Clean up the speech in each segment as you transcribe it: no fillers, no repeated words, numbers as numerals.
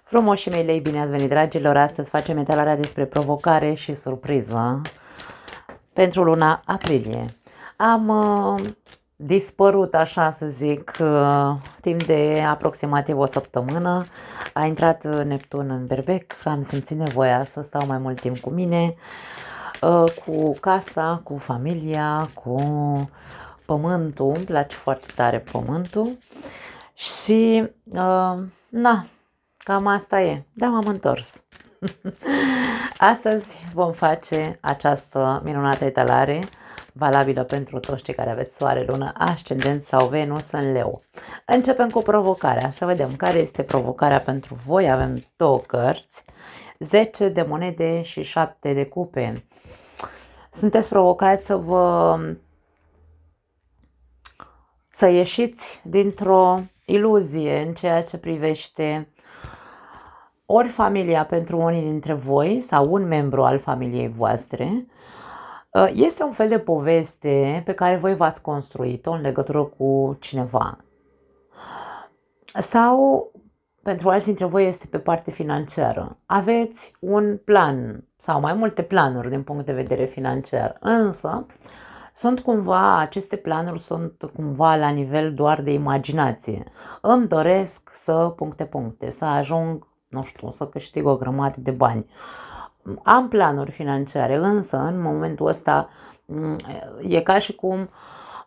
Frumoșii mei lei, bine ați venit, dragilor! Astăzi facem etalarea despre provocare și surpriză pentru luna aprilie. Am dispărut, așa să zic, timp de aproximativ o săptămână. A intrat Neptun în Berbec, am simțit nevoia să stau mai mult timp cu mine, cu casa, cu familia, cu pământul. Îmi place foarte tare pământul și, na, cam asta e. Da, m-am întors. Astăzi vom face această minunată etalare, valabilă pentru toți cei care aveți soare, lună, ascendent sau Venus în Leu. Începem cu provocarea, să vedem care este provocarea pentru voi. Avem două cărți, 10 de monede și 7 de cupe. Sunteți provocați să ieșiți dintr-o iluzie în ceea ce privește ori familia pentru unii dintre voi sau un membru al familiei voastre. Este un fel de poveste pe care voi v-ați construit-o în legătură cu cineva. Sau pentru alții dintre voi este pe parte financiară. Aveți un plan sau mai multe planuri din punct de vedere financiar, însă aceste planuri sunt cumva la nivel doar de imaginație. Îmi doresc să să ajung, nu știu, să câștig o grămadă de bani. Am planuri financiare, însă în momentul ăsta e ca și cum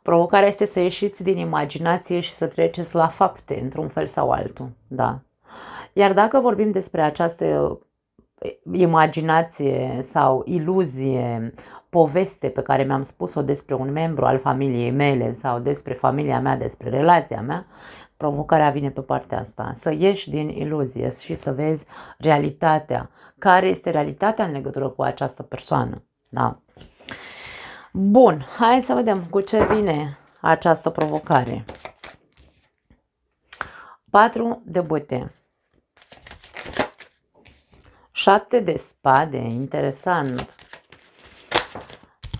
provocarea este să ieșiți din imaginație și să treceți la fapte, într-un fel sau altul. Da. Iar dacă vorbim despre această imaginație sau iluzie, poveste pe care mi-am spus-o despre un membru al familiei mele sau despre familia mea, despre relația mea, provocarea vine pe partea asta, să ieși din iluzie și să vezi realitatea. Care este realitatea în legătură cu această persoană? Da. Bun, hai să vedem cu ce vine această provocare. 4 de bâte. 7 de spade, interesant.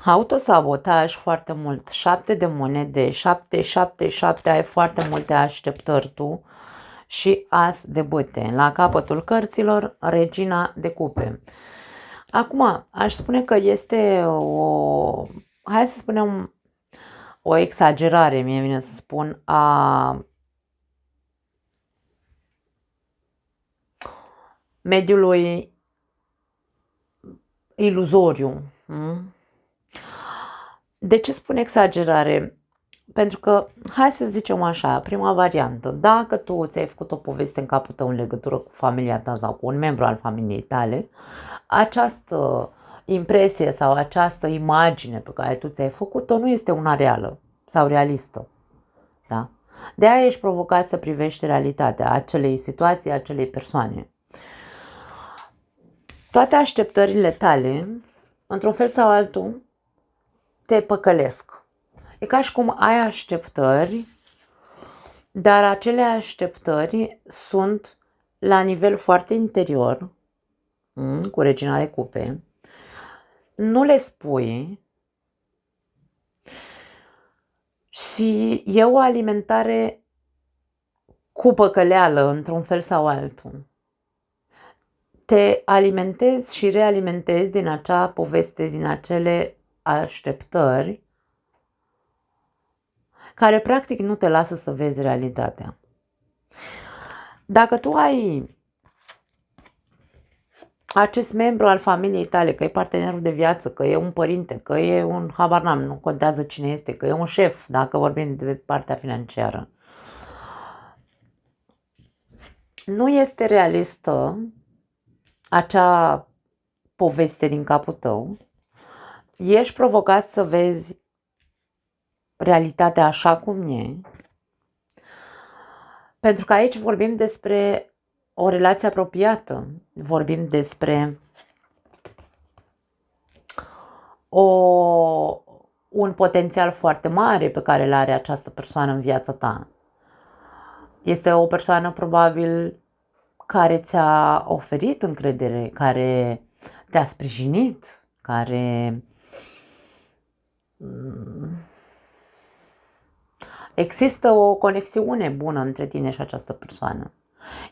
Autosabotaj foarte mult. 7 de monede, 7, 7, 7, ai foarte multe așteptări tu. Și as de bâte. La capătul cărților, regina de cupe. Acum, aș spune că este hai să spunem, o exagerare, mie vine să spun, a mediului iluzoriu. De ce spun exagerare? Pentru că, hai să zicem așa, prima variantă, dacă tu ți-ai făcut o poveste în capul tău în legătură cu familia ta sau cu un membru al familiei tale, această impresie sau această imagine pe care tu ți-ai făcut-o nu este una reală sau realistă. Da? De aia ești provocat să privești realitatea acelei situații, acelei persoane. Toate așteptările tale, într-un fel sau altul, te păcălesc. E ca și cum ai așteptări, dar acele așteptări sunt la nivel foarte interior, cu regina de cupe, nu le spui și e o alimentare cu păcăleală, într-un fel sau altul. Te alimentezi și realimentezi din acea poveste, din acele așteptări, care practic nu te lasă să vezi realitatea. Dacă tu ai acest membru al familiei tale, că e partenerul de viață, că e un părinte, că e un habar n-am, nu contează cine este, că e un șef, dacă vorbim de partea financiară, nu este realistă acea poveste din capul tău, ești provocat să vezi realitatea așa cum e, pentru că aici vorbim despre o relație apropiată, vorbim despre un potențial foarte mare pe care îl are această persoană în viața ta. Este o persoană probabil care ți-a oferit încredere, care te-a sprijinit, care există o conexiune bună între tine și această persoană.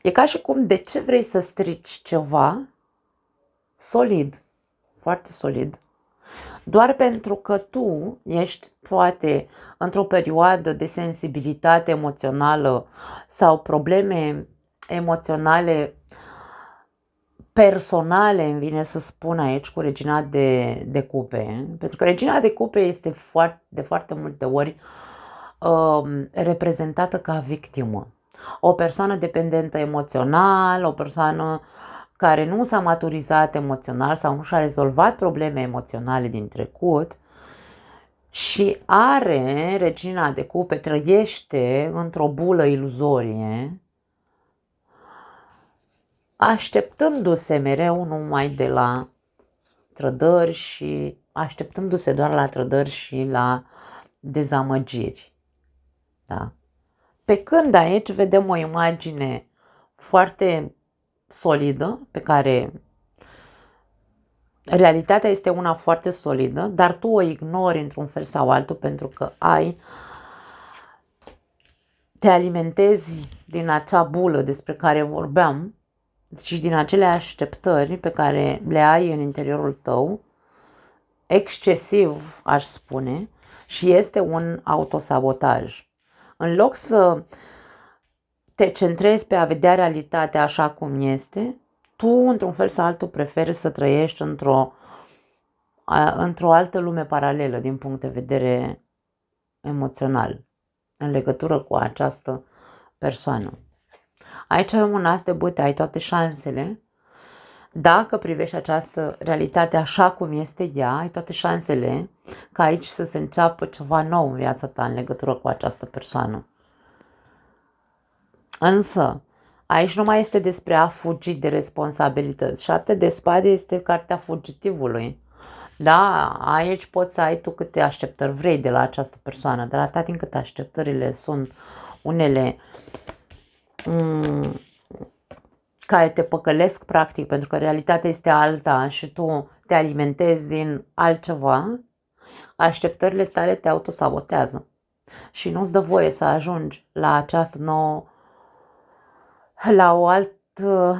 E ca și cum de ce vrei să strici ceva solid, foarte solid, doar pentru că tu ești poate într-o perioadă de sensibilitate emoțională sau probleme emoționale personale, îmi vine să spun aici cu regina de cupe, pentru că regina de cupe este de foarte multe ori reprezentată ca victimă. O persoană dependentă emoțional, o persoană care nu s-a maturizat emoțional sau nu și-a rezolvat probleme emoționale din trecut și are, regina de cupe, trăiește într-o bulă iluzorie, așteptându-se mereu numai de la trădări și așteptându-se doar la trădări și la dezamăgiri. Da? Pe când aici vedem o imagine foarte solidă, pe care realitatea este una foarte solidă, dar tu o ignori într-un fel sau altul pentru că te alimentezi din acea bulă despre care vorbeam și din acele așteptări pe care le ai în interiorul tău, excesiv, aș spune, și este un autosabotaj. În loc să te centrezi pe a vedea realitatea așa cum este, tu, într-un fel sau altul, preferi să trăiești într-o altă lume paralelă din punct de vedere emoțional, în legătură cu această persoană. Aici avem un as de bâte, ai toate șansele. Dacă privești această realitate așa cum este ea, ai toate șansele ca aici să se înceapă ceva nou în viața ta în legătură cu această persoană. Însă, aici nu mai este despre a fugi de responsabilități. 7 de spade este cartea fugitivului. Da, aici poți să ai tu câte așteptări vrei de la această persoană, dar atât timp cât așteptările sunt unele care te păcălesc practic, pentru că realitatea este alta și tu te alimentezi din altceva, așteptările tale te autosabotează și nu-ți dă voie să ajungi la această nouă, la o altă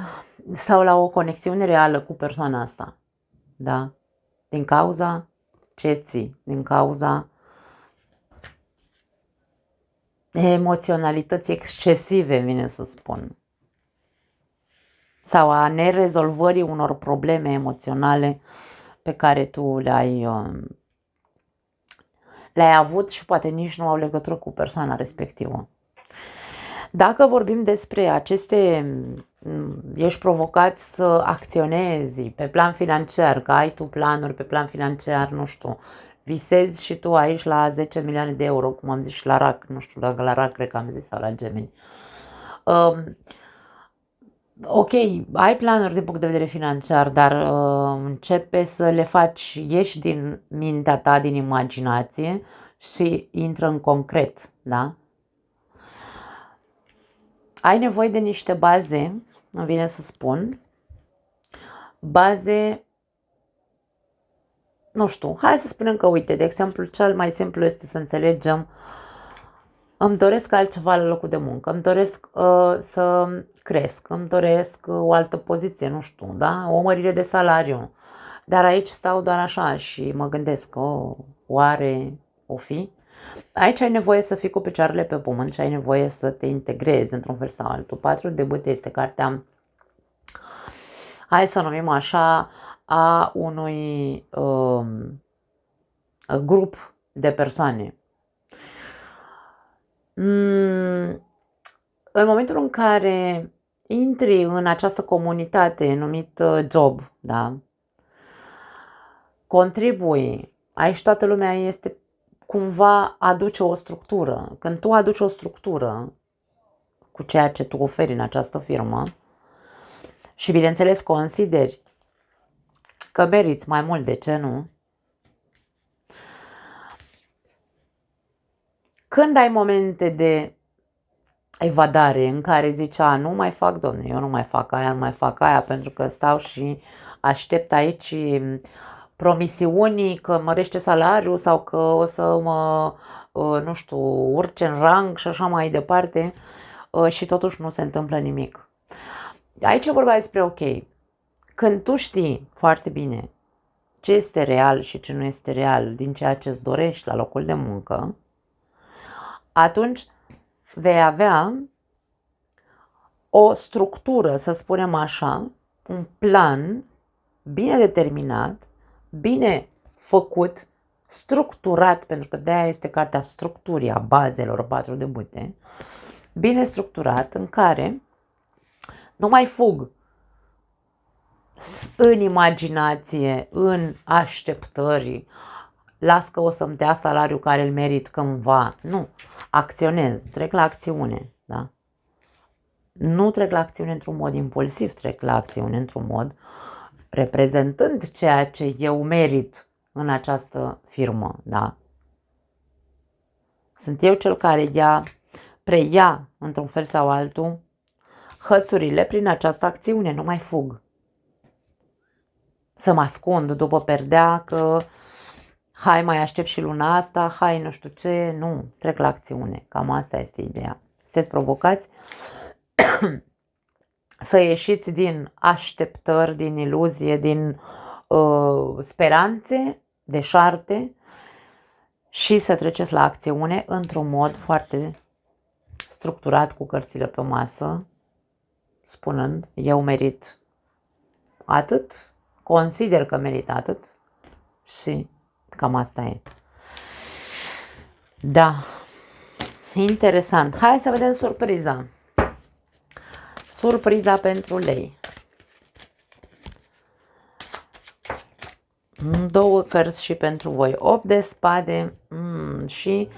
sau la o conexiune reală cu persoana asta. Da? Din cauza ceții, din cauza emoționalității excesive, vine să spun, sau a nerezolvării unor probleme emoționale pe care tu le-ai avut și poate nici nu au legătură cu persoana respectivă. Dacă vorbim despre ești provocat să acționezi pe plan financiar, că ai tu planuri pe plan financiar, nu știu, visezi și tu aici la 10 milioane de euro, cum am zis și la RAC, nu știu dacă la RAC cred că am zis sau la Gemini. Ok, ai planuri din punct de vedere financiar, dar începe să le faci, ieși din mintea ta, din imaginație și intră în concret, da? Ai nevoie de niște baze, îmi vine să spun, baze, nu știu, hai să spunem că, uite, de exemplu, cel mai simplu este să înțelegem, îmi doresc altceva la locul de muncă, îmi doresc să cresc, îmi doresc o altă poziție, nu știu, da? O mărire de salariu. Dar aici stau doar așa și mă gândesc, oare o fi? Aici ai nevoie să fii cu picioarele pe pământ și ai nevoie să te integrezi într-un fel sau altul. 4 de bâte este cartea, hai să o numim așa, a unui grup de persoane. În momentul în care intri în această comunitate numită job, da, contribui, aici toată lumea este cumva aduce o structură. Când tu aduci o structură cu ceea ce tu oferi în această firmă și bineînțeles consideri că meriți mai mult, de ce nu? Când ai momente de evadare în care zici, nu mai fac, domne, eu nu mai fac aia, nu mai fac aia, pentru că stau și aștept aici promisiunii că mărește salariul sau că o să mă, nu știu, urce în rang și așa mai departe, și totuși nu se întâmplă nimic. Aici e vorba despre ok. Când tu știi foarte bine ce este real și ce nu este real din ceea ce îți dorești la locul de muncă, atunci vei avea o structură, să spunem așa, un plan bine determinat, bine făcut, structurat, pentru că de-aia este cartea structurii, a bazelor 4 de bute, bine structurat, în care nu mai fug în imaginație, în așteptări, las că o să-mi dea salariul care îl merit cândva. Nu, acționez, trec la acțiune, da? Nu trec la acțiune într-un mod impulsiv, trec la acțiune într-un mod reprezentând ceea ce eu merit în această firmă, da? Sunt eu cel care preia într-un fel sau altul hățurile prin această acțiune, nu mai fug. Să mă ascund după perdea că hai mai aștept și luna asta, hai nu știu ce, nu, trec la acțiune. Cam asta este ideea. Sunteți provocați să ieșiți din așteptări, din iluzie, din speranțe deșarte și să treceți la acțiune într-un mod foarte structurat, cu cărțile pe masă, spunând eu merit atât, consider că merit atât și cam asta e. Da, interesant. Hai să vedem surpriza. Surpriza pentru lei. 2 cărți și pentru voi. 8 de spade și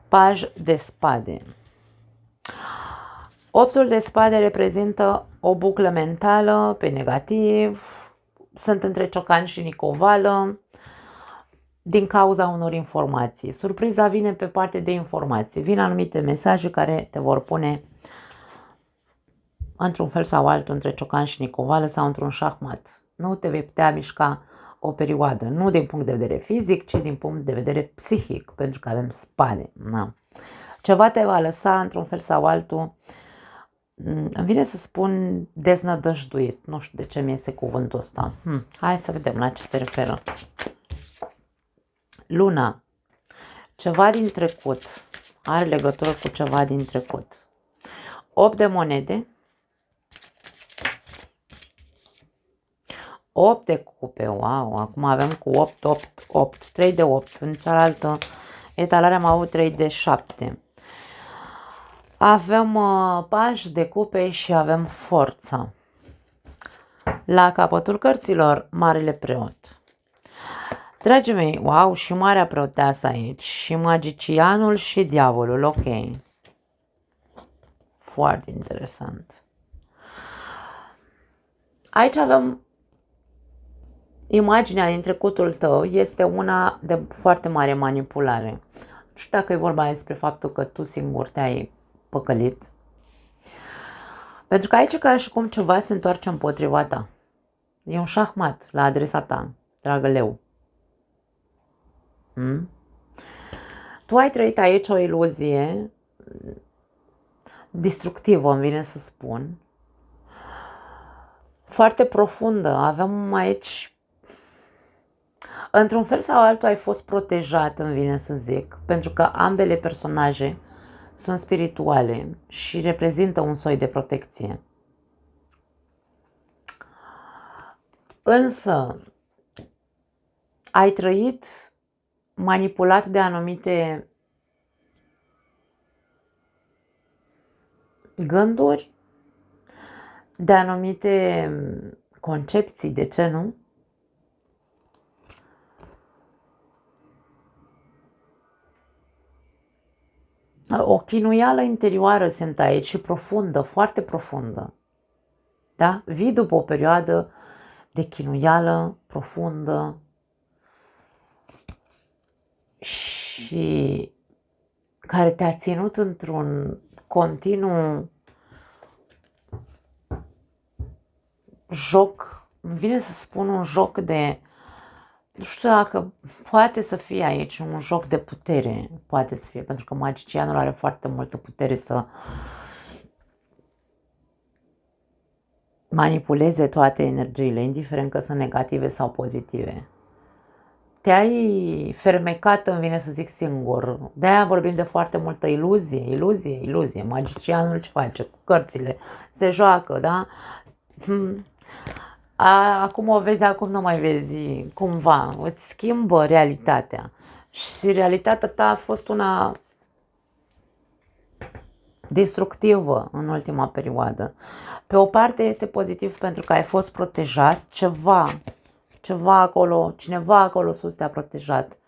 paj de spade. 8-ul de spade reprezintă o buclă mentală pe negativ. Sunt între ciocan și nicovală din cauza unor informații. Surpriza vine pe partea de informații. Vin anumite mesaje care te vor pune într-un fel sau altul între ciocan și nicovală sau într-un șahmat. Nu te vei putea mișca o perioadă, nu din punct de vedere fizic, ci din punct de vedere psihic, pentru că avem spade. Na. Ceva te va lăsa într-un fel sau altul. Îmi vine să spun deznădăjduit. Nu știu de ce mi iese cuvântul ăsta. Hai să vedem la ce se referă. Luna. Ceva din trecut. Are legătură cu ceva din trecut. 8 de monede. 8 de cupe. Wow, acum avem cu 8, 8, 8. 3 de 8. În cealaltă etalare am avut 3 de 7. Avem paj de cupe și avem forța. La capătul cărților, Marele Preot. Dragii mei, wow, și Marea Preoteasă aici, și Magicianul și Diavolul, ok. Foarte interesant. Aici avem imaginea din trecutul tău, este una de foarte mare manipulare. Nu știu dacă e vorba despre faptul că tu singur te-ai păcălit. Pentru că aici e ca și cum ceva se întoarce împotriva ta. E un șahmat la adresa ta, dragă leu. Tu ai trăit aici o iluzie destructivă, îmi vine să spun. Foarte profundă. Avem aici, într-un fel sau altul ai fost protejat, îmi vine să zic, pentru că ambele personaje sunt spirituale și reprezintă un soi de protecție. Însă, ai trăit manipulat de anumite gânduri, de anumite concepții, de ce nu? O chinuială interioară simt aici și profundă, foarte profundă. Da? Vii după o perioadă de chinuială profundă și care te-a ținut într-un continuu joc, îmi vine să spun un joc de, nu știu dacă poate să fie aici un joc de putere, poate să fie, pentru că magicianul are foarte multă putere să manipuleze toate energiile, indiferent că sunt negative sau pozitive. Te-ai fermecat, îmi vine să zic singur. De-aia vorbim de foarte multă iluzie. Magicianul ce face? Cu cărțile. Se joacă, da? Acum o vezi, acum nu mai vezi, cumva. Îți schimbă realitatea. Și realitatea ta a fost una destructivă în ultima perioadă. Pe o parte este pozitiv pentru că ai fost protejat, ceva acolo, cineva acolo sus te-a protejat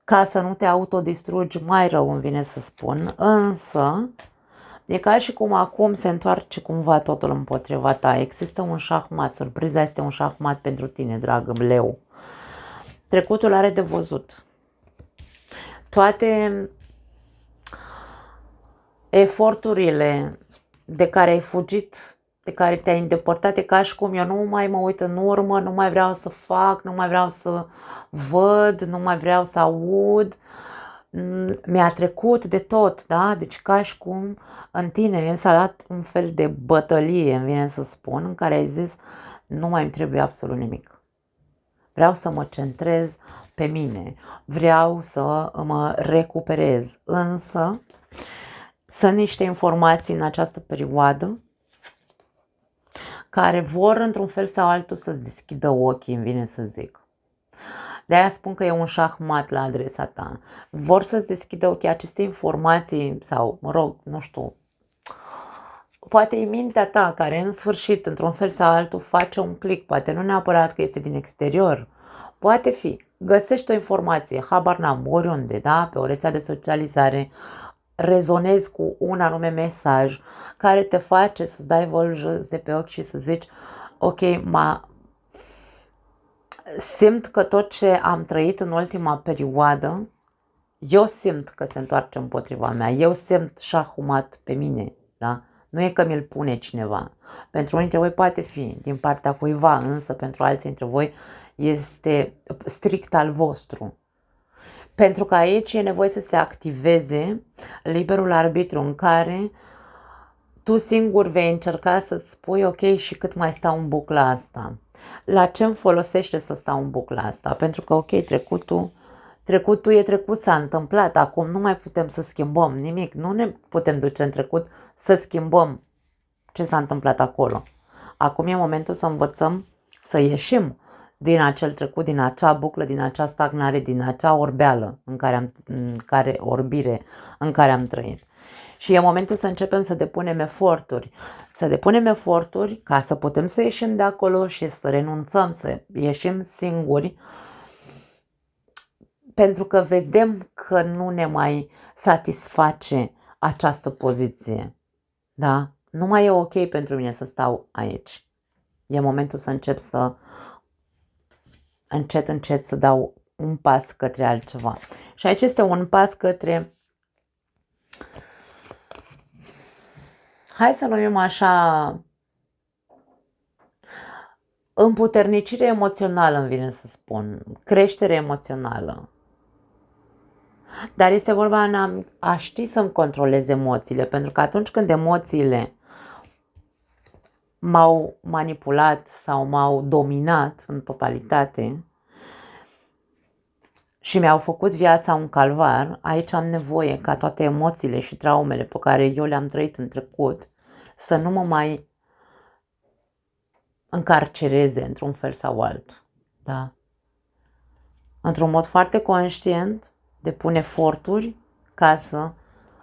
ca să nu te autodistrugi, mai rău îmi vine să spun, însă e ca și cum acum se întoarce cumva totul împotriva ta. Există un șahmat, surpriza este un șahmat pentru tine, dragă leu. Trecutul are de văzut. Toate eforturile de care ai fugit, de care te-ai îndepărtat, e ca și cum eu nu mai mă uit în urmă, nu mai vreau să fac, nu mai vreau să văd, nu mai vreau să aud. Mi-a trecut de tot, da? Deci ca și cum în tine s-a dat un fel de bătălie, îmi vine să spun, în care ai zis nu mai îmi trebuie absolut nimic. Vreau să mă centrez pe mine, vreau să mă recuperez, însă sunt niște informații în această perioadă care vor într-un fel sau altul să-ți deschidă ochii, îmi vine să zic. De-aia spun că e un șahmat la adresa ta. Vor să-ți deschidă ochii aceste informații sau, mă rog, nu știu, poate e mintea ta care în sfârșit, într-un fel sau altul, face un click, poate nu neapărat că este din exterior, poate fi, găsești o informație, habar n-am, oriunde, da, pe o rețea de socializare, rezonezi cu un anume mesaj care te face să-ți dai vol jos de pe ochi și să zici, ok, simt că tot ce am trăit în ultima perioadă, eu simt că se întoarce împotriva mea, eu simt șahumat pe mine, da? Nu e că mi-l pune cineva. Pentru unii dintre voi poate fi din partea cuiva, însă pentru alții dintre voi este strict al vostru. Pentru că aici e nevoie să se activeze liberul arbitru în care tu singur vei încerca să-ți spui, ok, și cât mai stau în bucla asta? La ce îmi folosește să stau în bucla asta? Pentru că, ok, trecutul e trecut, s-a întâmplat, acum nu mai putem să schimbăm nimic, nu ne putem duce în trecut să schimbăm ce s-a întâmplat acolo. Acum e momentul să învățăm să ieșim din acel trecut, din acea buclă, din acea stagnare, din acea orbeală orbire în care am trăit. Și e momentul să începem să depunem eforturi, ca să putem să ieșim de acolo și să renunțăm, să ieșim singuri, pentru că vedem că nu ne mai satisface această poziție. Da? Nu mai e ok pentru mine să stau aici. E momentul să încep să încet să dau un pas către altceva. Și aici este un pas către, hai să numim așa, împuternicire emoțională, îmi vine să spun, creștere emoțională. Dar este vorba în a ști să-mi controlez emoțiile, pentru că atunci când emoțiile m-au manipulat sau m-au dominat în totalitate și mi-au făcut viața un calvar, aici am nevoie ca toate emoțiile și traumele pe care eu le-am trăit în trecut să nu mă mai încarcereze într-un fel sau altul. Da? Într-un mod foarte conștient, depun eforturi ca să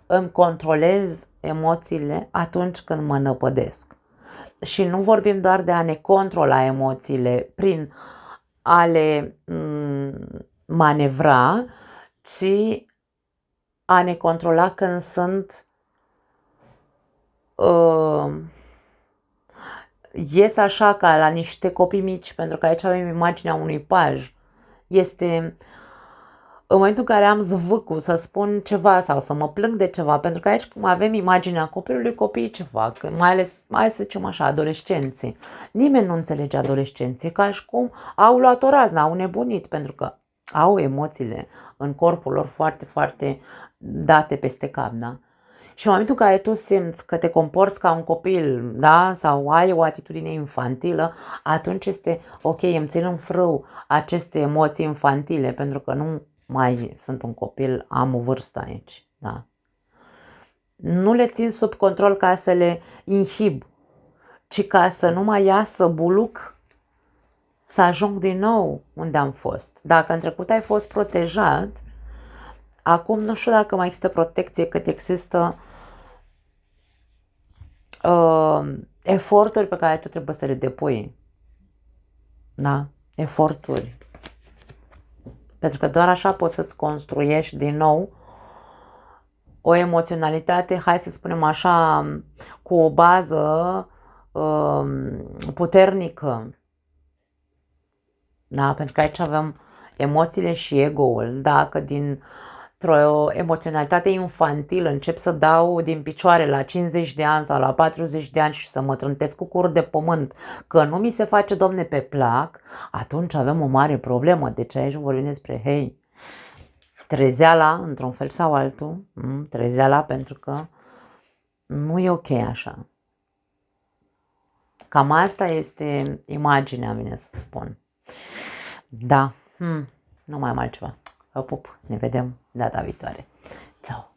îmi controlez emoțiile atunci când mă năpădesc. Și nu vorbim doar de a ne controla emoțiile prin a le manevra, ci a ne controla când sunt ies așa ca la niște copii mici, pentru că aici avem imaginea unui paj. Este în momentul în care am zvâcul să spun ceva sau să mă plâng de ceva, pentru că aici cum avem imaginea copilului, copiii ce fac, mai ales să zicem așa, adolescenții. Nimeni nu înțelege adolescenții, ca și cum au luat o raznă, au nebunit, pentru că au emoțiile în corpul lor foarte, foarte date peste cap, da? Și în momentul în care tu simți că te comporți ca un copil, da, sau ai o atitudine infantilă, atunci este ok, îmi țin în frâu aceste emoții infantile, pentru că nu mai sunt un copil, am o vârstă aici, da. Nu le țin sub control ca să le inhib, ci ca să nu mai iasă buluc, să ajung din nou unde am fost. Dacă în trecut ai fost protejat, acum nu știu dacă mai există protecție, cât există eforturi pe care tu trebuie să le depui. Da? Eforturi. Pentru că doar așa poți să-ți construiești din nou o emoționalitate, hai să spunem așa, cu o bază puternică. Da? Pentru că aici avem emoțiile și ego-ul. Dacă dintr-o emoționalitate infantilă încep să dau din picioare la 50 de ani sau la 40 de ani și să mă trântesc cu cur de pământ că nu mi se face, domne, pe plac, atunci avem o mare problemă. Deci aici vorbim despre, hei, trezeala, într-un fel sau altul, trezeala, pentru că nu e ok așa. Cam asta este imaginea, vine să spun. Da, nu mai am altceva. Vă pup, ne vedem data viitoare. Ciao!